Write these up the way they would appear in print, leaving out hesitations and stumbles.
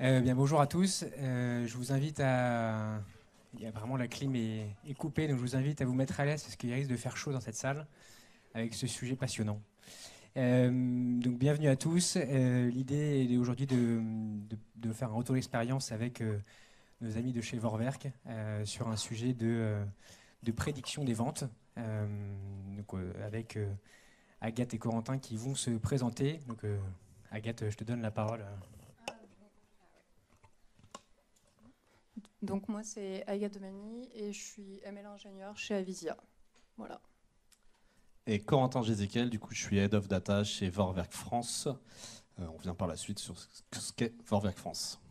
Bien, bonjour à tous. Je vous invite à... Il y a vraiment la clim est coupée, donc je vous invite à vous mettre à l'aise parce qu'il risque de faire chaud dans cette salle avec ce sujet passionnant. Donc bienvenue à tous. L'idée est aujourd'hui de faire un retour d'expérience avec nos amis de chez Vorwerk sur un sujet de prédiction des ventes. Avec Agathe et Corentin qui vont se présenter. Donc Agathe, je te donne la parole. Donc moi c'est Agathe Demani et je suis ML ingénieur chez Avisia. Voilà. Et Corentin Gézéquiel, du coup je suis Head of Data chez Vorwerk France. On vient par la suite sur ce qu'est Vorwerk France.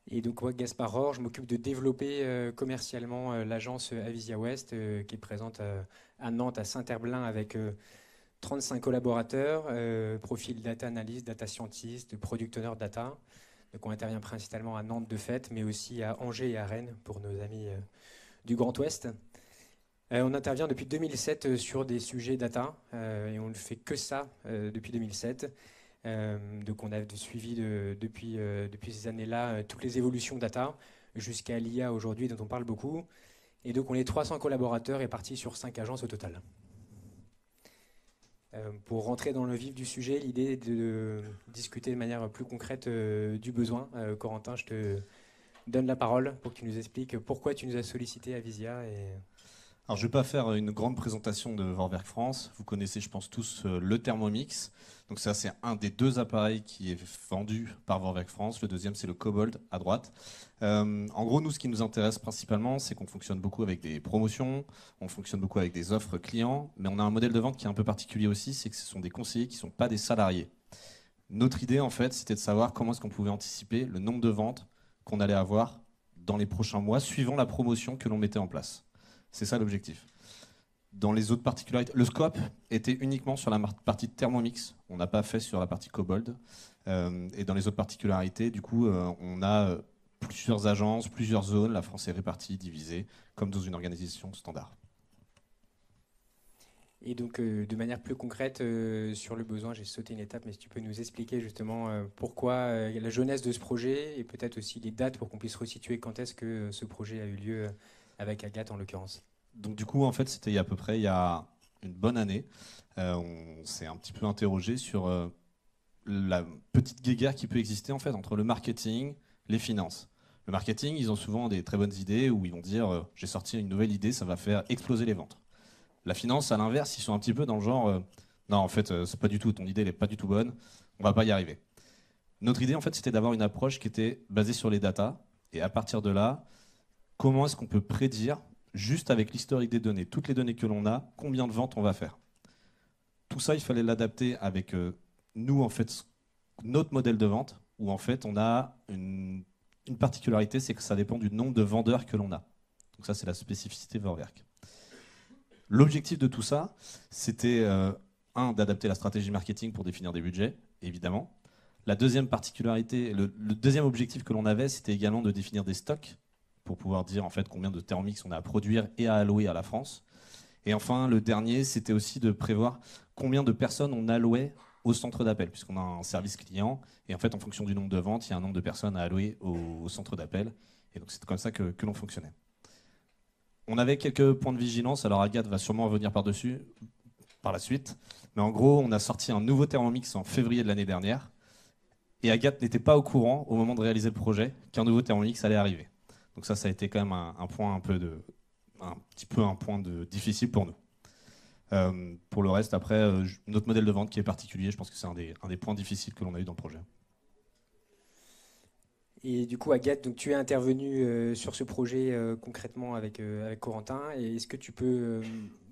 Et donc moi, Gaspard Rohr, je m'occupe de développer commercialement l'agence Avisia West qui est présente à Nantes, à Saint-Herblain avec 35 collaborateurs, profil data analyst, data scientist, product owner data. Donc on intervient principalement à Nantes de fait, mais aussi à Angers et à Rennes pour nos amis du Grand Ouest. On intervient depuis 2007 sur des sujets data et on ne fait que ça depuis 2007. Donc on a suivi depuis ces années-là toutes les évolutions data jusqu'à l'IA aujourd'hui dont on parle beaucoup. Et donc on est 300 collaborateurs répartis sur 5 agences au total. Pour rentrer dans le vif du sujet, l'idée est de discuter de manière plus concrète du besoin. Corentin, je te donne la parole pour que tu nous expliques pourquoi tu nous as sollicité Avisia. Alors je ne vais pas faire une grande présentation de Vorwerk France. Vous connaissez, je pense tous, le Thermomix. Donc ça, c'est un des deux appareils qui est vendu par Vorwerk France. Le deuxième, c'est le Cobalt à droite. En gros, nous, ce qui nous intéresse principalement, c'est qu'on fonctionne beaucoup avec des promotions, on fonctionne beaucoup avec des offres clients, mais on a un modèle de vente qui est un peu particulier aussi, c'est que ce sont des conseillers qui ne sont pas des salariés. Notre idée, en fait, c'était de savoir comment est-ce qu'on pouvait anticiper le nombre de ventes qu'on allait avoir dans les prochains mois, suivant la promotion que l'on mettait en place. C'est ça l'objectif. Dans les autres particularités, le scope était uniquement sur la partie Thermomix. On n'a pas fait sur la partie Cobalt. Et dans les autres particularités, du coup, on a plusieurs agences, plusieurs zones. La France est répartie, divisée, comme dans une organisation standard. Et donc, de manière plus concrète, sur le besoin, j'ai sauté une étape, mais si tu peux nous expliquer justement pourquoi la jeunesse de ce projet et peut-être aussi les dates pour qu'on puisse resituer quand est-ce que ce projet a eu lieu avec Agathe en l'occurrence. Donc du coup, en fait, c'était à peu près il y a une bonne année. On s'est un petit peu interrogé sur la petite guéguerre qui peut exister en fait entre le marketing, les finances. Le marketing, ils ont souvent des très bonnes idées où ils vont dire j'ai sorti une nouvelle idée, ça va faire exploser les ventes. La finance, à l'inverse, ils sont un petit peu dans le genre non, en fait, c'est pas du tout, ton idée n'est pas du tout bonne, on va pas y arriver. Notre idée, en fait, c'était d'avoir une approche qui était basée sur les datas et à partir de là, comment est-ce qu'on peut prédire, juste avec l'historique des données, toutes les données que l'on a, combien de ventes on va faire. Tout ça, il fallait l'adapter avec nous, en fait, notre modèle de vente, où en fait, on a une particularité, c'est que ça dépend du nombre de vendeurs que l'on a. Donc ça, c'est la spécificité Vorwerk. L'objectif de tout ça, c'était, d'adapter la stratégie marketing pour définir des budgets, évidemment. La deuxième particularité, le deuxième objectif que l'on avait, c'était également de définir des stocks pour pouvoir dire en fait combien de Thermomix on a à produire et à allouer à la France. Et enfin, le dernier, c'était aussi de prévoir combien de personnes on allouait au centre d'appel, puisqu'on a un service client, et en fait, en fonction du nombre de ventes, il y a un nombre de personnes à allouer au centre d'appel. Et donc, c'est comme ça que l'on fonctionnait. On avait quelques points de vigilance, alors Agathe va sûrement revenir par-dessus, par la suite. Mais en gros, on a sorti un nouveau Thermomix en février de l'année dernière, et Agathe n'était pas au courant, au moment de réaliser le projet, qu'un nouveau Thermomix allait arriver. Donc ça a été quand même un point un point difficile pour nous. Pour le reste, après, notre modèle de vente qui est particulier, je pense que c'est un des points difficiles que l'on a eu dans le projet. Et du coup, Agathe, donc, tu es intervenue sur ce projet concrètement avec Corentin. Et est-ce que tu peux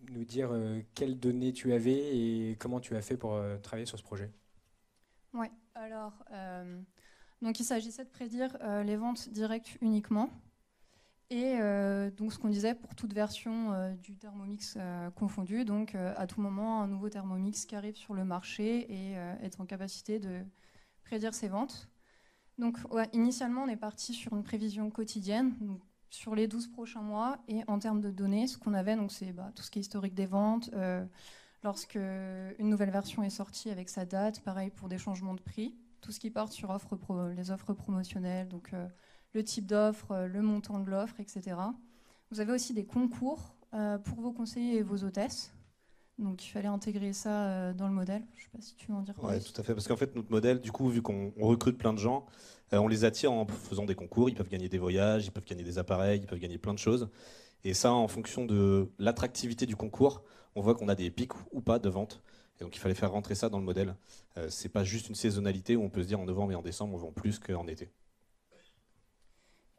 nous dire quelles données tu avais et comment tu as fait pour travailler sur ce projet? Ouais. Alors, donc il s'agissait de prédire les ventes directes uniquement. Et donc ce qu'on disait pour toute version du Thermomix confondu, donc à tout moment un nouveau Thermomix qui arrive sur le marché et être en capacité de prédire ses ventes. Donc ouais, initialement on est parti sur une prévision quotidienne, donc, sur les 12 prochains mois, et en termes de données, ce qu'on avait, donc c'est tout ce qui est historique des ventes, lorsque une nouvelle version est sortie avec sa date, pareil pour des changements de prix, tout ce qui porte sur les offres promotionnelles, donc le type d'offre, le montant de l'offre, etc. Vous avez aussi des concours pour vos conseillers et vos hôtesses. Donc il fallait intégrer ça dans le modèle. Je ne sais pas si tu veux en dire plus. Oui, tout à fait. Parce qu'en fait, notre modèle, du coup, vu qu'on recrute plein de gens, on les attire en faisant des concours. Ils peuvent gagner des voyages, ils peuvent gagner des appareils, ils peuvent gagner plein de choses. Et ça, en fonction de l'attractivité du concours, on voit qu'on a des pics ou pas de vente. Et donc il fallait faire rentrer ça dans le modèle. C'est pas juste une saisonnalité où on peut se dire en novembre et en décembre, on vend plus qu'en été.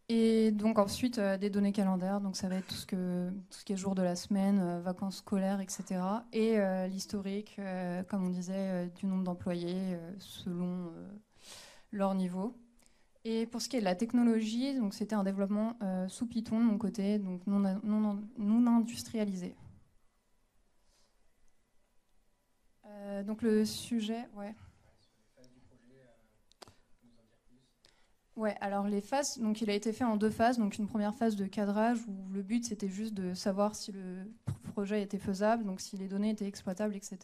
Et donc ensuite, des données calendaires, donc ça va être tout ce qui est jour de la semaine, vacances scolaires, etc. Et l'historique, comme on disait, du nombre d'employés selon leur niveau. Et pour ce qui est de la technologie, donc c'était un développement sous Python de mon côté, donc non industrialisé. Donc le sujet, ouais. Ouais, alors les phases, donc il a été fait en 2 phases. Donc une première phase de cadrage où le but c'était juste de savoir si le projet était faisable, donc si les données étaient exploitables, etc.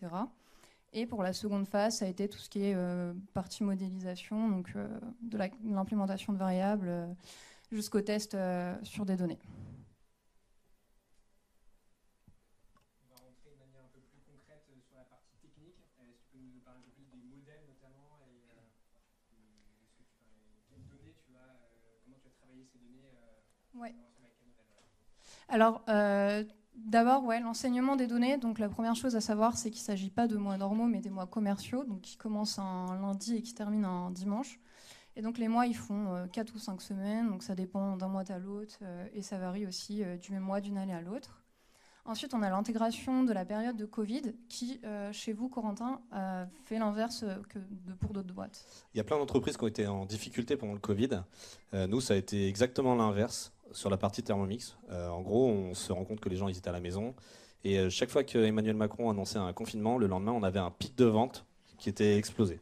Et pour la seconde phase, ça a été tout ce qui est partie modélisation, donc de l'implémentation de variables jusqu'au test sur des données. On va rentrer de manière un peu plus concrète sur la partie technique. Est-ce que tu peux nous parler un peu plus des modèles notamment et quelles données tu as, comment tu as travaillé ces données Ouais. avec quel modèle? Alors, d'abord, ouais, l'enseignement des données. Donc, la première chose à savoir, c'est qu'il ne s'agit pas de mois normaux, mais des mois commerciaux, donc qui commencent un lundi et qui terminent un dimanche. Et donc, les mois, ils font 4 ou 5 semaines, donc ça dépend d'un mois à l'autre, et ça varie aussi du même mois d'une année à l'autre. Ensuite, on a l'intégration de la période de Covid qui, chez vous, Corentin, fait l'inverse que pour d'autres boîtes. Il y a plein d'entreprises qui ont été en difficulté pendant le Covid. Nous, ça a été exactement l'inverse sur la partie Thermomix. En gros, on se rend compte que les gens ils étaient à la maison. Et chaque fois qu'Emmanuel Macron annonçait un confinement, le lendemain, on avait un pic de vente qui était explosé.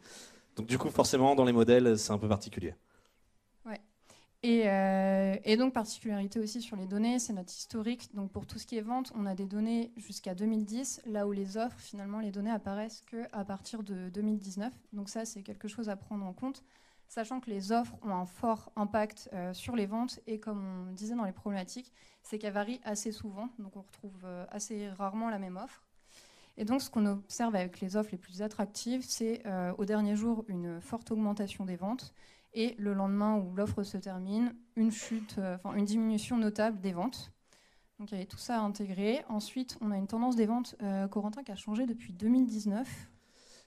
Donc du coup, forcément, dans les modèles, c'est un peu particulier. Ouais. Et donc, particularité aussi sur les données, c'est notre historique. Donc, pour tout ce qui est vente, on a des données jusqu'à 2010, là où les offres, finalement, les données apparaissent qu'à partir de 2019. Donc ça, c'est quelque chose à prendre en compte, sachant que les offres ont un fort impact sur les ventes. Et comme on disait dans les problématiques, c'est qu'elles varient assez souvent. Donc, on retrouve assez rarement la même offre. Et donc, ce qu'on observe avec les offres les plus attractives, c'est au dernier jour une forte augmentation des ventes. Et le lendemain où l'offre se termine, une diminution notable des ventes. Donc il y avait tout ça à intégrer. Ensuite, on a une tendance des ventes, Corentin, qui a changé depuis 2019.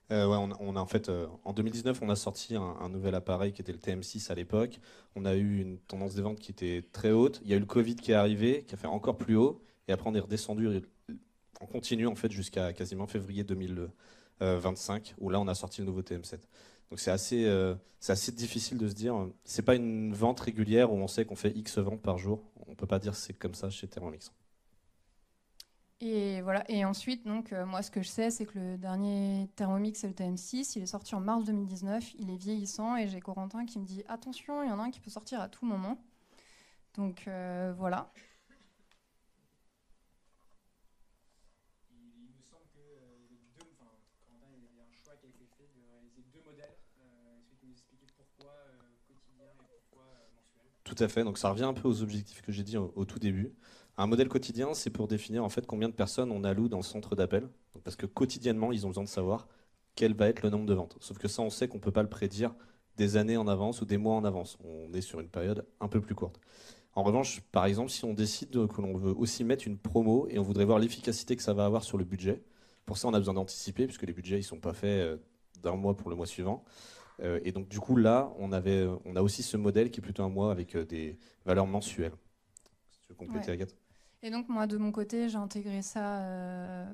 Ouais, on a en fait, en 2019, on a sorti un nouvel appareil qui était le TM6 à l'époque. On a eu une tendance des ventes qui était très haute. Il y a eu le Covid qui est arrivé, qui a fait encore plus haut. Et après, on est redescendu en continu en fait, jusqu'à quasiment février 2025, où là, on a sorti le nouveau TM7. Donc c'est assez difficile de se dire. C'est pas une vente régulière où on sait qu'on fait X ventes par jour. On peut pas dire que c'est comme ça chez Thermomix. Et voilà. Et ensuite, donc, moi, ce que je sais, c'est que le dernier Thermomix, c'est le TM6. Il est sorti en mars 2019. Il est vieillissant. Et j'ai Corentin qui me dit attention, il y en a un qui peut sortir à tout moment. Donc voilà. Il me semble que Corentin, il y a un choix qui a été fait de réaliser 2 modèles. Est-ce que tu peux nous expliquer pourquoi quotidien et pourquoi mensuel? Tout à fait. Donc ça revient un peu aux objectifs que j'ai dit au tout début. Un modèle quotidien, c'est pour définir en fait combien de personnes on alloue dans le centre d'appel. Parce que quotidiennement, ils ont besoin de savoir quel va être le nombre de ventes. Sauf que ça, on sait qu'on ne peut pas le prédire des années en avance ou des mois en avance. On est sur une période un peu plus courte. En revanche, par exemple, si on décide que l'on veut aussi mettre une promo et on voudrait voir l'efficacité que ça va avoir sur le budget, pour ça, on a besoin d'anticiper puisque les budgets ne sont pas faits d'un mois pour le mois suivant. Et donc, du coup, là, on a aussi ce modèle qui est plutôt un mois avec des valeurs mensuelles. Si tu veux compléter, Ouais. Agathe. Et donc, moi, de mon côté, j'ai intégré ça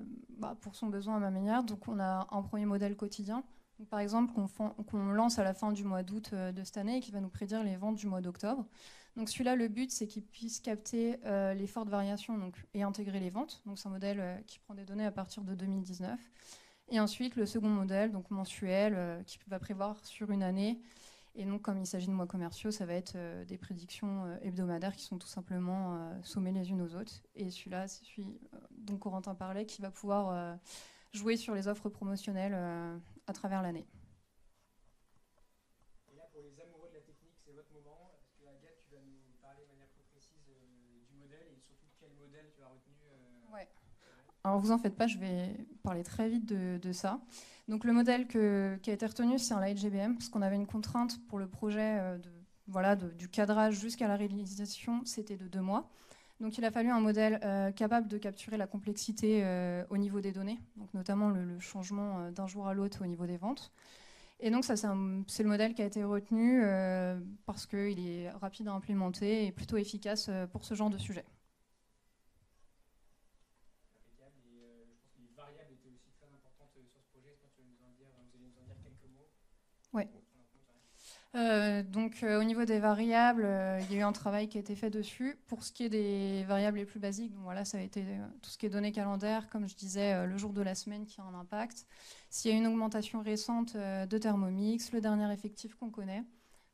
pour son besoin à ma manière. Donc, on a un premier modèle quotidien. Donc, par exemple, qu'on lance à la fin du mois d'août de cette année et qui va nous prédire les ventes du mois d'octobre. Donc, celui-là, le but, c'est qu'il puisse capter les fortes variations et intégrer les ventes. Donc, c'est un modèle qui prend des données à partir de 2019. Et ensuite, le second modèle, donc mensuel, qui va prévoir sur une année. Et donc, comme il s'agit de mois commerciaux, ça va être des prédictions hebdomadaires qui sont tout simplement sommées les unes aux autres. Et celui-là, c'est celui dont Corentin parlait, qui va pouvoir jouer sur les offres promotionnelles à travers l'année. Alors vous en faites pas, je vais parler très vite de ça. Donc le modèle qui a été retenu, c'est un Light GBM, parce qu'on avait une contrainte pour le projet du cadrage jusqu'à la réalisation, c'était de 2 mois. Donc il a fallu un modèle capable de capturer la complexité au niveau des données, donc notamment le changement d'un jour à l'autre au niveau des ventes. Et donc ça, c'est le modèle qui a été retenu parce qu'il est rapide à implémenter et plutôt efficace pour ce genre de sujet. Oui. Au niveau des variables, il y a eu un travail qui a été fait dessus. Pour ce qui est des variables les plus basiques, donc voilà, ça a été tout ce qui est données calendaires, comme je disais, le jour de la semaine qui a un impact. S'il y a une augmentation récente de Thermomix, le dernier effectif qu'on connaît.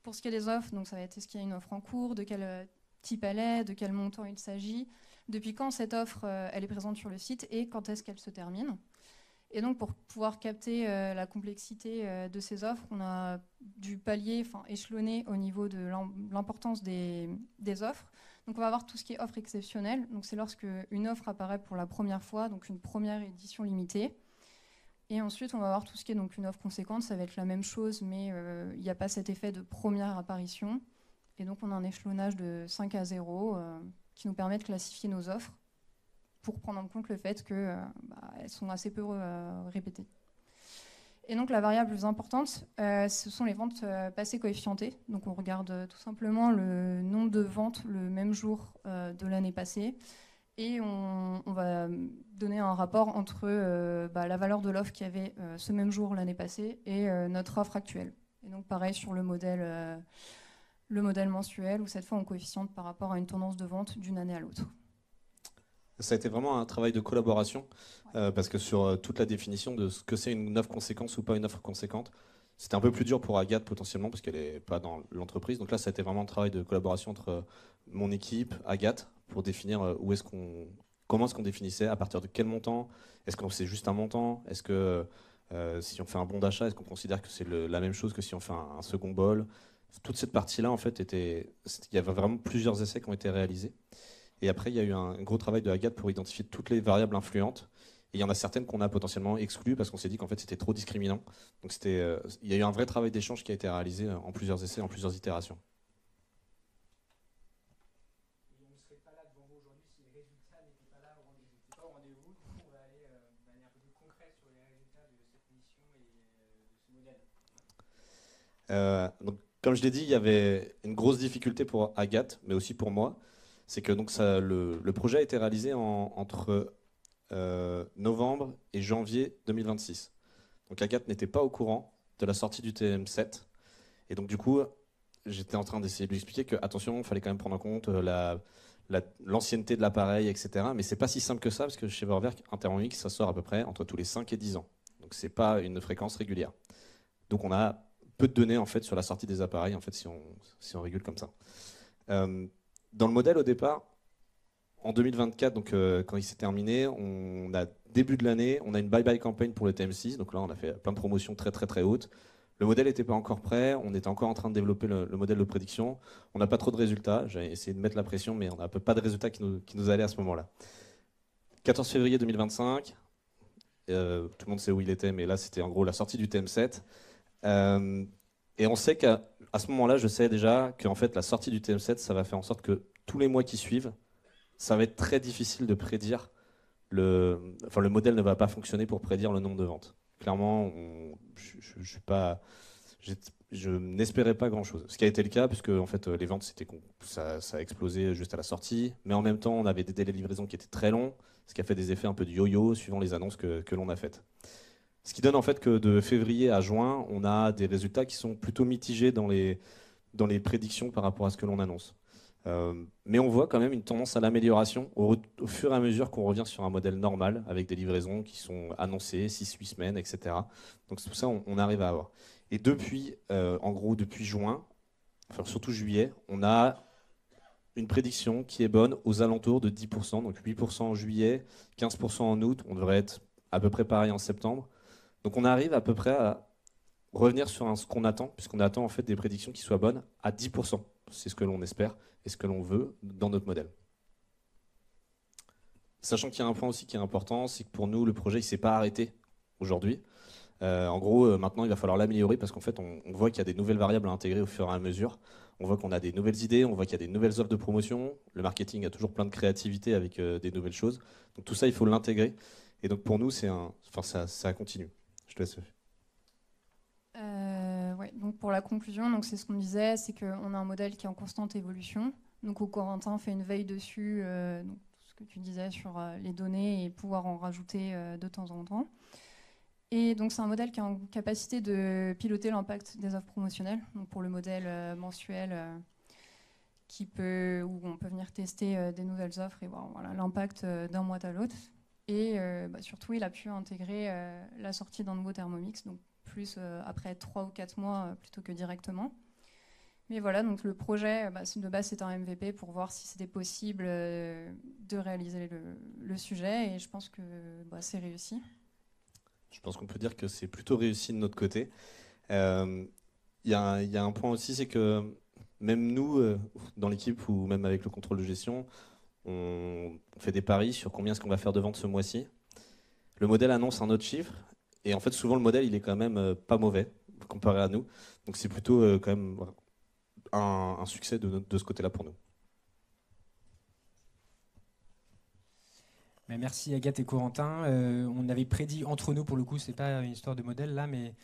Pour ce qui est des offres, donc ça va être est-ce qu'il y a une offre en cours, de quel type elle est, de quel montant il s'agit, depuis quand cette offre elle est présente sur le site et quand est-ce qu'elle se termine. Et donc, pour pouvoir capter la complexité de ces offres, on a dû échelonner au niveau de l'importance des offres. Donc, on va avoir tout ce qui est offre exceptionnelle. Donc, c'est lorsque une offre apparaît pour la première fois, donc une première édition limitée. Et ensuite, on va avoir tout ce qui est donc une offre conséquente. Ça va être la même chose, mais il n'y a pas cet effet de première apparition. Et donc, on a un échelonnage de 5 à 0 qui nous permet de classifier nos offres pour prendre en compte le fait qu'elles sont assez peu répétées. Et donc la variable plus importante, ce sont les ventes passées coefficientées. Donc on regarde tout simplement le nombre de ventes le même jour de l'année passée. Et on va donner un rapport entre la valeur de l'offre qu'il y avait ce même jour l'année passée et notre offre actuelle. Et donc pareil sur le modèle mensuel, où cette fois on coefficiente par rapport à une tendance de vente d'une année à l'autre. Ça a été vraiment un travail de collaboration, parce que sur toute la définition de ce que c'est une offre conséquente ou pas une offre conséquente, c'était un peu plus dur pour Agathe potentiellement, parce qu'elle n'est pas dans l'entreprise. Donc là, ça a été vraiment un travail de collaboration entre mon équipe, Agathe, pour définir comment est-ce qu'on définissait, à partir de quel montant, est-ce que c'est juste un montant, est-ce que si on fait un bon d'achat, est-ce qu'on considère que c'est la même chose que si on fait un second bol. Toute cette partie-là, en fait, il y avait vraiment plusieurs essais qui ont été réalisés. Et après, il y a eu un gros travail de Agathe pour identifier toutes les variables influentes. Et il y en a certaines qu'on a potentiellement exclues parce qu'on s'est dit qu'en fait, c'était trop discriminant. Donc, il y a eu un vrai travail d'échange qui a été réalisé en plusieurs essais, en plusieurs itérations. On ne serait pas là devant vous aujourd'hui si les résultats n'étaient pas là, n'étaient pas au rendez-vous. Du coup, on va aller de manière un peu plus concrète sur les résultats de cette mission et de ce modèle. Donc, comme je l'ai dit, il y avait une grosse difficulté pour Agathe, mais aussi pour moi. C'est que donc le projet a été réalisé entre novembre et janvier 2026. Donc Agathe n'était pas au courant de la sortie du TM7. Et donc du coup, j'étais en train d'essayer de lui expliquer que, attention, il fallait quand même prendre en compte l'ancienneté de l'appareil, etc. Mais c'est pas si simple que ça, parce que chez Vorwerk, un Thermomix, ça sort à peu près entre tous les 5 et 10 ans. Donc c'est pas une fréquence régulière. Donc on a peu de données en fait sur la sortie des appareils, en fait, si on régule comme ça. Dans le modèle au départ, en 2024, donc quand il s'est terminé, début de l'année, on a une bye-bye campagne pour le TM6. Donc là, on a fait plein de promotions très très très hautes. Le modèle n'était pas encore prêt, on était encore en train de développer le modèle de prédiction. On n'a pas trop de résultats, j'ai essayé de mettre la pression, mais on n'a pas de résultats qui nous allaient à ce moment-là. 14 février 2025, tout le monde sait où il était, mais là c'était en gros la sortie du TM7. Et on sait qu'à ce moment-là, je sais déjà qu'en fait la sortie du TM7, ça va faire en sorte que tous les mois qui suivent, ça va être très difficile de prédire. Le modèle ne va pas fonctionner pour prédire le nombre de ventes. Clairement, je n'espérais pas grand-chose. Ce qui a été le cas, puisque en fait, les ventes, ça a explosé juste à la sortie. Mais en même temps, on avait des délais de livraison qui étaient très longs, ce qui a fait des effets un peu de yo-yo suivant les annonces que l'on a faites. Ce qui donne en fait que de février à juin, on a des résultats qui sont plutôt mitigés dans les prédictions par rapport à ce que l'on annonce. Mais on voit quand même une tendance à l'amélioration au fur et à mesure qu'on revient sur un modèle normal avec des livraisons qui sont annoncées 6-8 semaines, etc. Donc tout ça, on arrive à avoir. Et en gros, depuis juin, enfin surtout juillet, on a une prédiction qui est bonne aux alentours de 10%, donc 8% en juillet, 15% en août, on devrait être à peu près pareil en septembre. Donc on arrive à peu près à revenir sur ce qu'on attend, puisqu'on attend en fait des prédictions qui soient bonnes à 10%. C'est ce que l'on espère et ce que l'on veut dans notre modèle. Sachant qu'il y a un point aussi qui est important, c'est que pour nous, le projet, il ne s'est pas arrêté aujourd'hui. En gros, maintenant, il va falloir l'améliorer parce qu'en fait, on voit qu'il y a des nouvelles variables à intégrer au fur et à mesure. On voit qu'on a des nouvelles idées, on voit qu'il y a des nouvelles offres de promotion. Le marketing a toujours plein de créativité avec des nouvelles choses. Donc tout ça, il faut l'intégrer. Et donc pour nous, ça continue. Je te laisse. Ouais, donc pour la conclusion, donc c'est ce qu'on disait, c'est qu'on a un modèle qui est en constante évolution. Donc au Corentin fait une veille dessus, donc, ce que tu disais sur les données et pouvoir en rajouter de temps en temps. Et donc c'est un modèle qui a en capacité de piloter l'impact des offres promotionnelles. Donc pour le modèle mensuel, où on peut venir tester des nouvelles offres et voir voilà, l'impact d'un mois à l'autre. Et surtout, il a pu intégrer la sortie d'un nouveau Thermomix, donc plus après 3 ou 4 mois plutôt que directement. Mais voilà, donc le projet, de base, c'est un MVP pour voir si c'était possible de réaliser le sujet. Et je pense que c'est réussi. Je pense qu'on peut dire que c'est plutôt réussi de notre côté. Il y a un point aussi, c'est que même nous, dans l'équipe ou même avec le contrôle de gestion, on fait des paris sur combien est-ce qu'on va faire de ventes ce mois-ci. Le modèle annonce un autre chiffre. Et en fait, souvent, le modèle, il est quand même pas mauvais comparé à nous. Donc, c'est plutôt quand même un succès de ce côté-là pour nous. Merci Agathe et Corentin. On avait prédit entre nous, pour le coup, c'est pas une histoire de modèle là, mais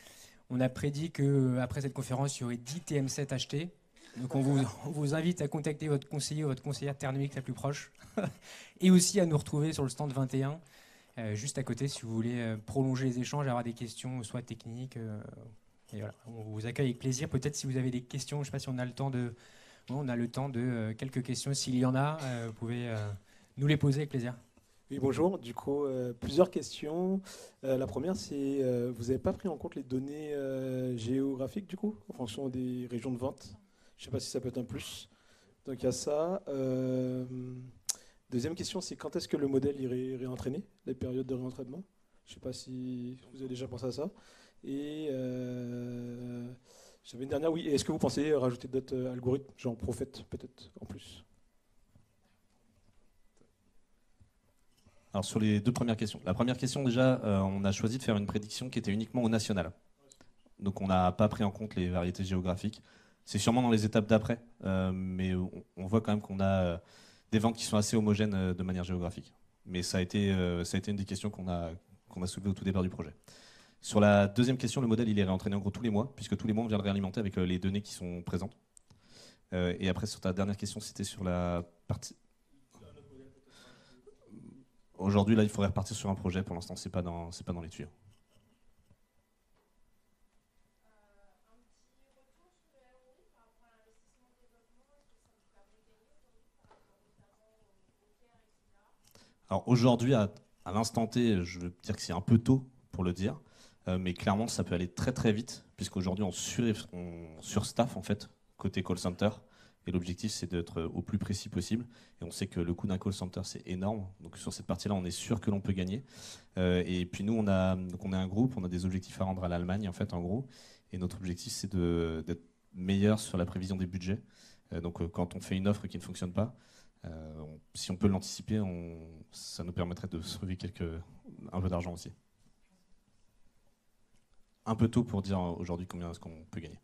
on a prédit qu'après cette conférence, il y aurait 10 TM7 achetés. Donc on vous invite à contacter votre conseiller ou votre conseillère Thermomix la plus proche. Et aussi à nous retrouver sur le stand 21, juste à côté, si vous voulez prolonger les échanges, avoir des questions, soit techniques. Et voilà, on vous accueille avec plaisir. Peut-être si vous avez des questions, je ne sais pas si on a le temps de... Bon, on a le temps de quelques questions. S'il y en a, vous pouvez nous les poser avec plaisir. Oui, bonjour. Du coup, plusieurs questions. La première, c'est vous n'avez pas pris en compte les données géographiques, du coup, en fonction des régions de vente. Je ne sais pas si ça peut être un plus. Donc, il y a ça. Deuxième question, c'est quand est-ce que le modèle irait réentraîner, les périodes de réentraînement? Je ne sais pas si vous avez déjà pensé à ça. Et j'avais une dernière, oui. Est-ce que vous pensez rajouter d'autres algorithmes, genre Prophet, peut-être, en plus? Alors sur les deux premières questions. La première question déjà, on a choisi de faire une prédiction qui était uniquement au national. Donc on n'a pas pris en compte les variétés géographiques. C'est sûrement dans les étapes d'après, mais on voit quand même qu'on a des ventes qui sont assez homogènes de manière géographique. Mais ça a été une des questions qu'on a soulevées au tout départ du projet. Sur la deuxième question, le modèle il est réentraîné en gros tous les mois, puisque tous les mois on vient le réalimenter avec les données qui sont présentes. Et après sur ta dernière question, c'était sur la partie... Aujourd'hui, là, il faudrait repartir sur un projet. Pour l'instant, c'est pas dans les tuyaux. Alors aujourd'hui, à l'instant T, je veux dire que c'est un peu tôt pour le dire, mais clairement, ça peut aller très très vite, puisqu'aujourd'hui, on surstaff en fait côté call center. Et l'objectif, c'est d'être au plus précis possible. Et on sait que le coût d'un call center, c'est énorme. Donc sur cette partie-là, on est sûr que l'on peut gagner. Et puis nous, on a un groupe, on a des objectifs à rendre à l'Allemagne, en fait, en gros. Et notre objectif, c'est d'être meilleur sur la prévision des budgets. Donc quand on fait une offre qui ne fonctionne pas, si on peut l'anticiper, ça nous permettrait de sauver un peu d'argent aussi. Un peu tôt pour dire aujourd'hui combien est-ce qu'on peut gagner.